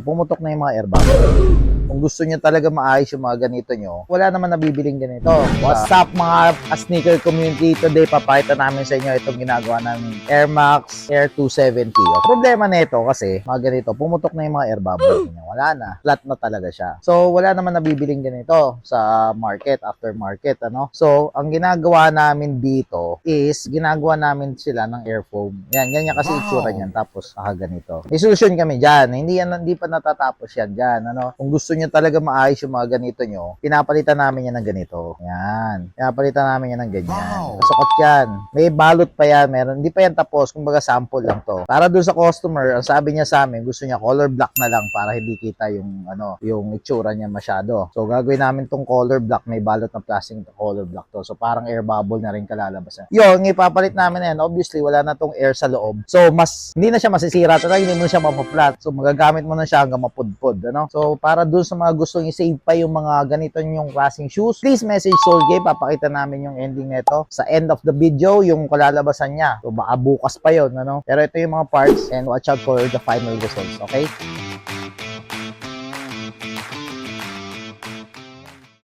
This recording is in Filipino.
Pumutok na yung mga airbag. Kung gusto nyo talaga maayos yung mga ganito nyo, wala naman nabibiling ganito. What's up mga sneaker community? Today, papakita namin sa inyo itong ginagawa namin Air Max Air 270. O, problema nito kasi, mga ganito, pumutok na yung mga air bubble nyo. Wala na. Flat na talaga siya. So, wala naman nabibiling ganito sa market, aftermarket, ano? So, ang ginagawa namin dito is, ginagawa namin sila ng air foam. Yan, ganyan kasi itsura niyan. Tapos, ganito. May solution kami dyan. Hindi pa natatapos yan dyan. Ano? Kung gusto nyo talaga maayos yung mga ganito nyo, pinapalitan namin yan ng ganito. Yan. Pinapalitan namin yan ng ganyan. Kasukot yan. May balot pa yan. Meron. Hindi pa yan tapos. Kumbaga sample lang to. Para doon sa customer, ang sabi niya sa amin, gusto niya color black na lang para hindi kita yung itsura niya masyado. So, gagawin namin tong color black. May balot na plastic na color black to. So, parang air bubble na rin kalalabasan. Yung ipapalit namin na yan, obviously, wala na tong air sa loob. So, hindi na siya masisira. Talaga hindi mo na siya mapaplat. So, magagamit mo na siya hanggang mapudpud. Ano? So, para doon sa mga gustong i-save pa yung mga ganito yung klaseng shoes, please message Solgay. Papakita namin yung ending nito sa end of the video, yung kalalabasan niya. So, baka bukas pa yun. Ano? Pero ito yung mga parts and watch out for the final results. Okay?